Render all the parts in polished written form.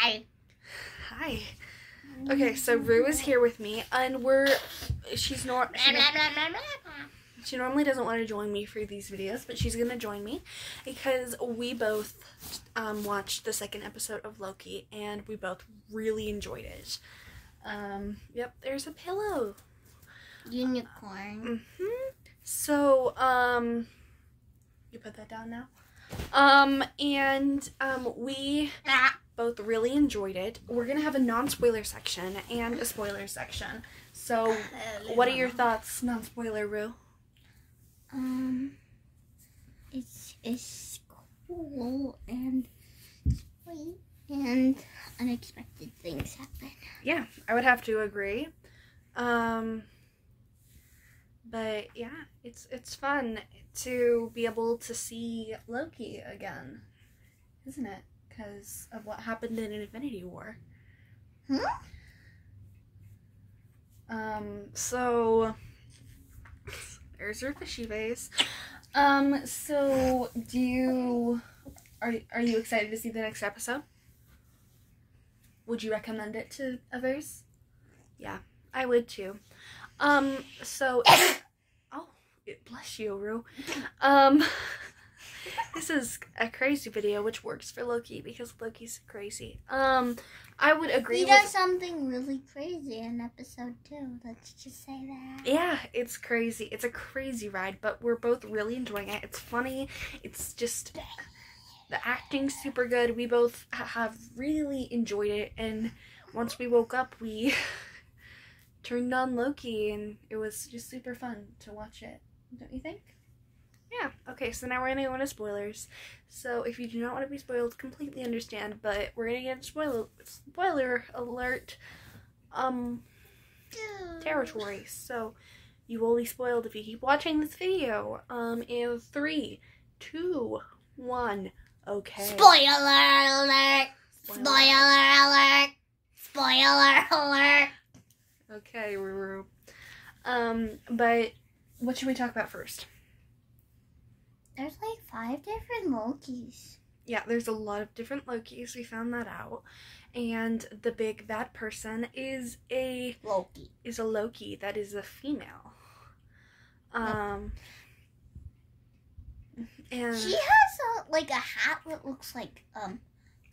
Hi. Hi. Okay, so Rue is here with me, and she normally doesn't want to join me for these videos, but she's gonna join me because we both watched the second episode of Loki, and we both really enjoyed it. Yep, there's a pillow. Unicorn. So, you put that down now? We both really enjoyed it. We're gonna have a non-spoiler section and a spoiler section. So, what are your thoughts, non-spoiler, Rue? It's cool and sweet and unexpected things happen. Yeah, I would have to agree. But yeah, it's fun to be able to see Loki again, isn't it? Because of what happened in Infinity War. So there's your fishy face. So are you excited to see the next episode? Would you recommend it to others? Yeah, I would too. So oh, bless you, Rue. This is a crazy video, which works for Loki because Loki's crazy. I would agree. He does something really crazy in episode 2. Let's just say that. Yeah, it's crazy. It's a crazy ride, but we're both really enjoying it. It's funny. It's just the acting's super good. We both have really enjoyed it, and once we woke up, we turned on Loki, and it was just super fun to watch it. Don't you think? Yeah. Okay, so now we're gonna go into spoilers. So if you do not want to be spoiled, completely understand, but we're gonna get spoiler alert territory. So you will be spoiled if you keep watching this video. In 3, 2, 1. Okay. Spoiler alert! Spoiler alert! Spoiler alert! Okay, Ruru. But what should we talk about first? There's like 5 different Lokis. Yeah, there's a lot of different Lokis. We found that out. And the big bad person is a Loki. That is a female. And she has a hat that looks like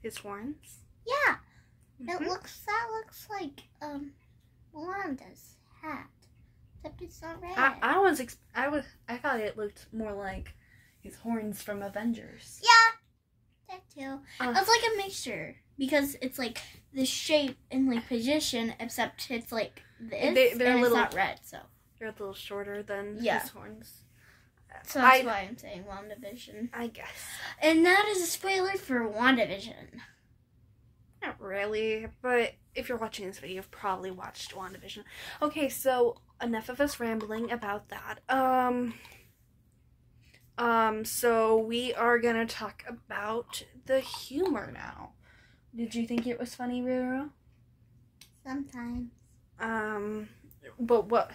his horns. Yeah. That looks like Wanda's hat. Except it's not red. I thought it looked more like his horns from Avengers. Yeah, that too. It's like a mixture because it's like the shape and like position, except it's like this they're and little, it's not red. So they're a little shorter than his horns. So that's why I'm saying WandaVision. I guess. And that is a spoiler for WandaVision. Not really, but if you're watching this video, you've probably watched WandaVision. Okay, so enough of us rambling about that. So we are gonna talk about the humor now. Did you think it was funny, Ruru? Sometimes. But what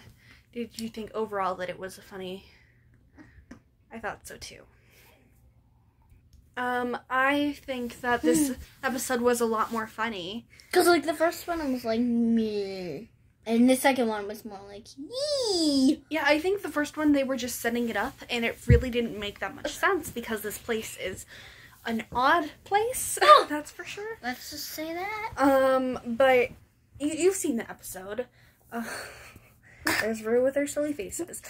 did you think overall that it was funny? I thought so too. I think that this episode was a lot more funny. Because, like, the first one was like, meh. And the second one was more like, yee. Yeah, I think the first one, they were just setting it up, and it really didn't make that much sense, because this place is an odd place. That's for sure. Let's just say that. But you've seen the episode. There's Rue with her silly faces.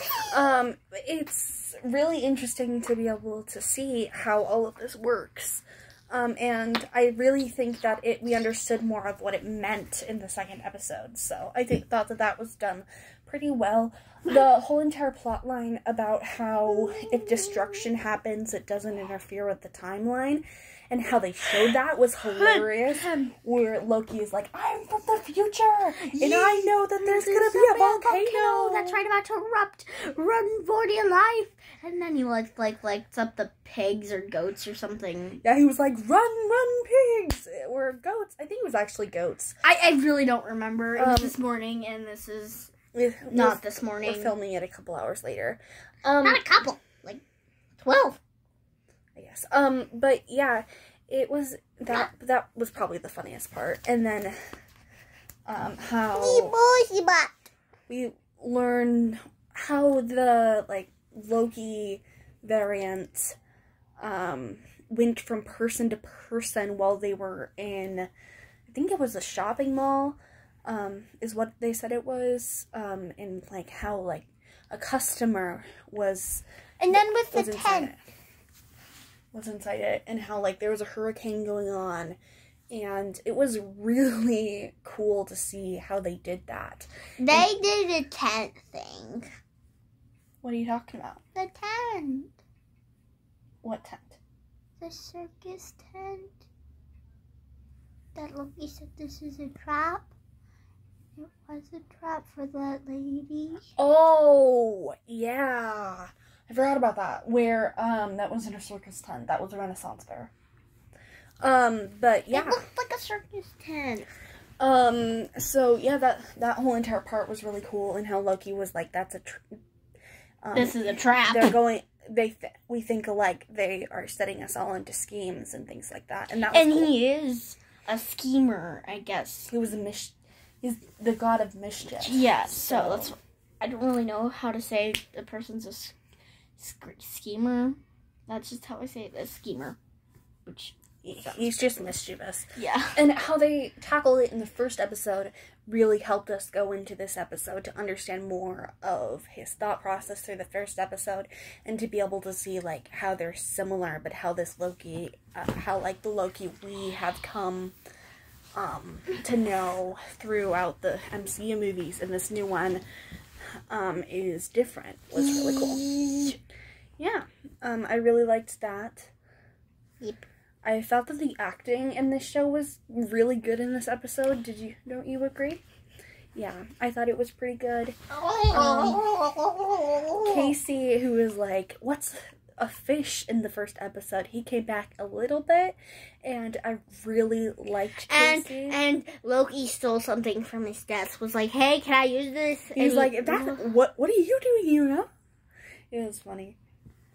It's really interesting to be able to see how all of this works. And I really think that we understood more of what it meant in the second episode. So I thought that was done pretty well. The whole entire plot line about how if destruction happens, it doesn't interfere with the timeline, and how they showed that was hilarious. Where Loki is like, I'm from the future, and I know that there's gonna be a volcano that's right about to erupt. Run for your life. And then he lights up the pigs or goats or something. Yeah, he was like, run pigs, or goats. I think it was actually goats. I really don't remember. It was this morning, and this is not this morning. We're filming it a couple hours later. Not a couple, like 12. I guess. But yeah, it was that was probably the funniest part. And then how we learn how the like Loki variant went from person to person while they were in, I think it was a shopping mall, is what they said it was, and like how like a customer was, and then with the tent was inside it, and how like there was a hurricane going on, and it was really cool to see how they did that. They did a tent thing. What are you talking about? The tent. What tent? The circus tent. That Loki said this is a trap. It was a trap for that lady. Oh, yeah. I forgot about that. Where, that wasn't a circus tent. That was a Renaissance fair. But yeah. It looked like a circus tent. So yeah, that whole entire part was really cool, and how Loki was like, that's a this is a trap. They're going, we think alike, they are setting us all into schemes and things like that. And that was cool. He is a schemer, I guess. He was he's the god of mischief. Yeah, so that's, I don't really know how to say the person's a schemer. That's just how I say it, a schemer. Which he's just mischievous. Yeah. And how they tackled it in the first episode really helped us go into this episode to understand more of his thought process through the first episode, and to be able to see like how they're similar, but how this Loki, how like the Loki we have come to know throughout the MCU movies and this new one is different, was really cool. Yeah, I really liked that. Yep. I thought that the acting in this show was really good in this episode. Don't you agree? Yeah, I thought it was pretty good. Casey, who was like, what's a fish in the first episode, he came back a little bit, and I really liked Casey. And Loki stole something from his desk, was like, hey, can I use this? He's like, what are you doing here, huh? It was funny.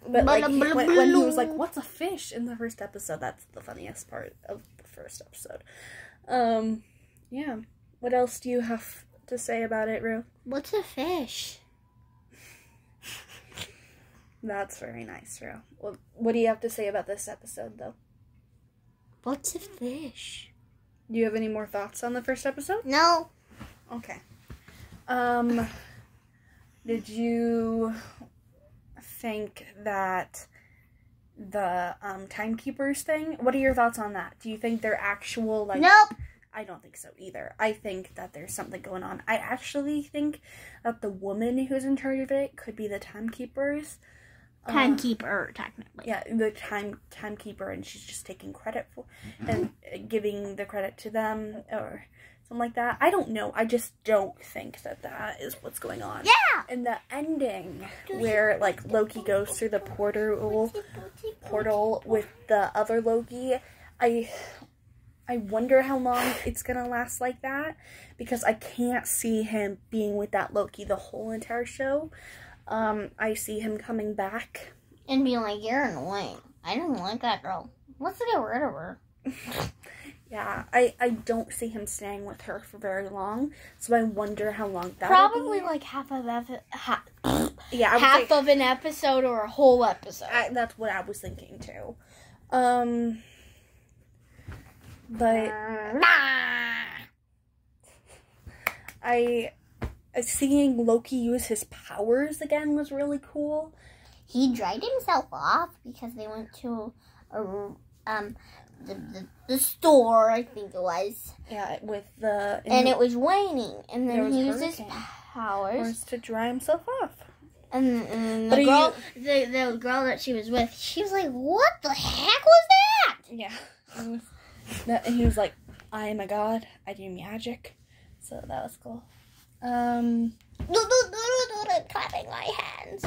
But like, when he was like, what's a fish in the first episode, that's the funniest part of the first episode. Yeah. What else do you have to say about it, Rue? What's a fish? That's very nice, Rue. What do you have to say about this episode, though? What's a fish? Do you have any more thoughts on the first episode? No. Okay. Did you think that the timekeepers thing, what are your thoughts on that? Do you think they're actual, like... Nope. I don't think so either. I think that there's something going on. I actually think that the woman who's in charge of it could be the timekeepers. Timekeeper, technically. Yeah, the timekeeper, and she's just taking credit for and giving the credit to them or something like that. I don't know. I just don't think that is what's going on. Yeah. And the ending where like Loki goes through the portal with the other Loki, I wonder how long it's gonna last like that, because I can't see him being with that Loki the whole entire show. I see him coming back and being like, you're annoying. I don't like that girl. Let's get rid of her. Yeah, I don't see him staying with her for very long, so I wonder how long that probably like half of an episode or a whole episode. That's what I was thinking too. But seeing Loki use his powers again was really cool. He dried himself off because they went to the store, I think it was. Yeah, and it was raining, and then he used his powers to dry himself off. And the girl, the girl that she was with, she was like, "What the heck was that?" Yeah, and he was like, "I am a god. I do magic." So that was cool. Clapping my hands.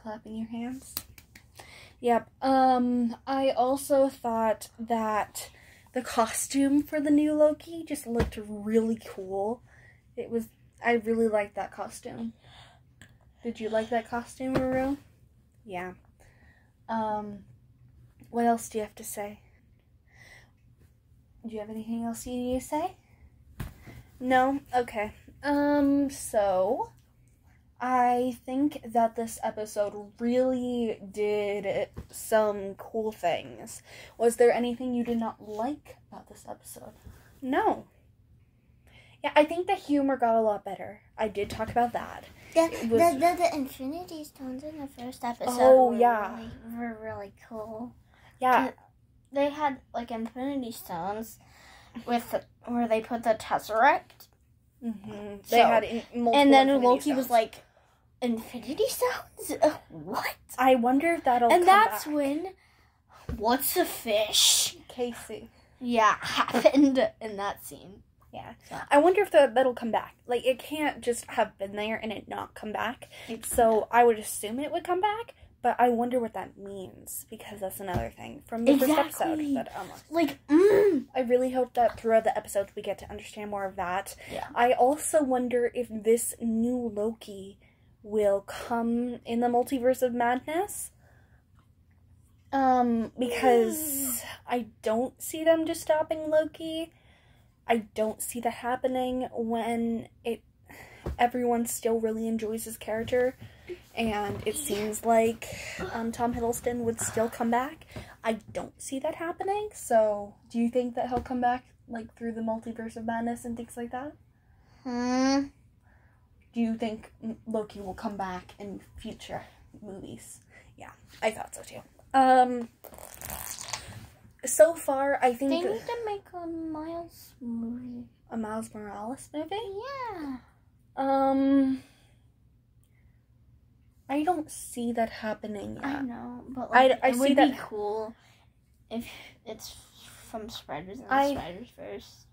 Clapping your hands. Yep. I also thought that the costume for the new Loki just looked really cool. I really liked that costume. Did you like that costume, Ruru? Yeah. What else do you have to say? Do you have anything else you need to say? No? Okay. So I think that this episode really did some cool things. Was there anything you did not like about this episode? No. Yeah, I think the humor got a lot better. I did talk about that. The Infinity Stones in the first episode were really cool. Yeah. They had, like, Infinity Stones where they put the Tesseract. Mm-hmm. They had multiple and then Infinity Loki Stones. was like, Infinity Stones? What? I wonder if that'll And come that's back. when What's a Fish? Casey. Yeah, happened in that scene. Yeah. So. I wonder if that'll come back. Like, it can't just have been there and it not come back. So I would assume it would come back, but I wonder what that means, because that's another thing from the first episode. That I really hope that throughout the episodes we get to understand more of that. Yeah. I also wonder if this new Loki will come in the Multiverse of Madness. Because I don't see them just stopping Loki. I don't see that happening when everyone still really enjoys his character, and it seems like Tom Hiddleston would still come back. I don't see that happening. So, do you think that he'll come back, like, through the Multiverse of Madness and things like that? Do you think Loki will come back in future movies? Yeah, I thought so too. So far, I think... They need to make a Miles movie. A Miles Morales movie? Yeah. I don't see that happening yet. I know, but like, I it see would that... be cool if it's from Spiders and Spiders first.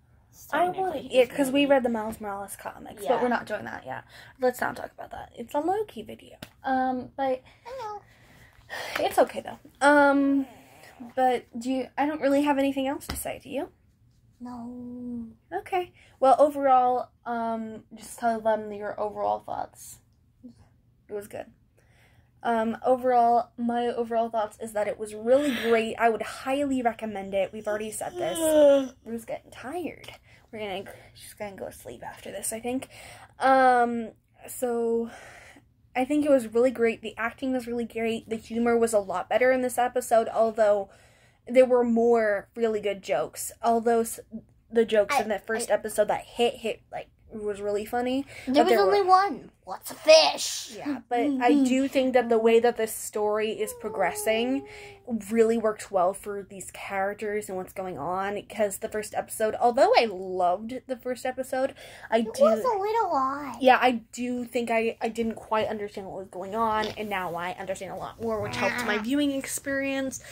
I want yeah, because we read the Miles Morales comics, but we're not doing that yet. Let's not talk about that. It's a Loki video. But I know. It's okay though. But I don't really have anything else to say, do you? No. Okay. Well, overall, just tell them your overall thoughts. It was good. Overall, my overall thoughts is that it was really great. I would highly recommend it. We've already said this. Rue's getting tired. She's gonna go to sleep after this, I think. So I think it was really great. The acting was really great. The humor was a lot better in this episode, although there were more really good jokes. Although the jokes in the first episode that hit like was really funny. There was only one. What's a fish? Yeah, but I do think that the way that this story is progressing really worked well for these characters and what's going on, because the first episode, although I loved the first episode, it was a little odd. Yeah, I do think I didn't quite understand what was going on, and now I understand a lot more, which helped my viewing experience.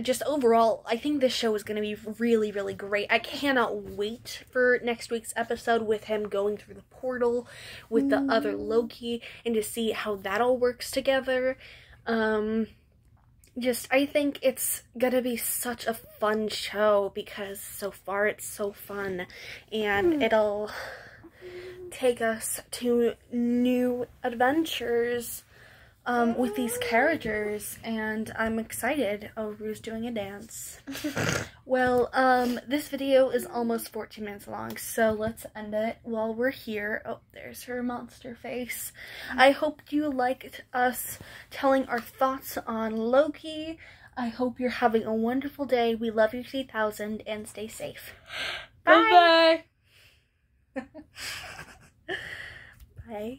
Just overall, I think this show is going to be really, really great. I cannot wait for next week's episode with him going through the portal with the other Loki, and to see how that all works together. I think it's gonna be such a fun show, because so far it's so fun, and it'll take us to new adventures with these characters, and I'm excited. Oh, Rue's doing a dance. Well, this video is almost 14 minutes long, so let's end it while we're here. Oh, there's her monster face. I hope you liked us telling our thoughts on Loki. I hope you're having a wonderful day. We love you 3000, and stay safe. Bye! Bye. Bye.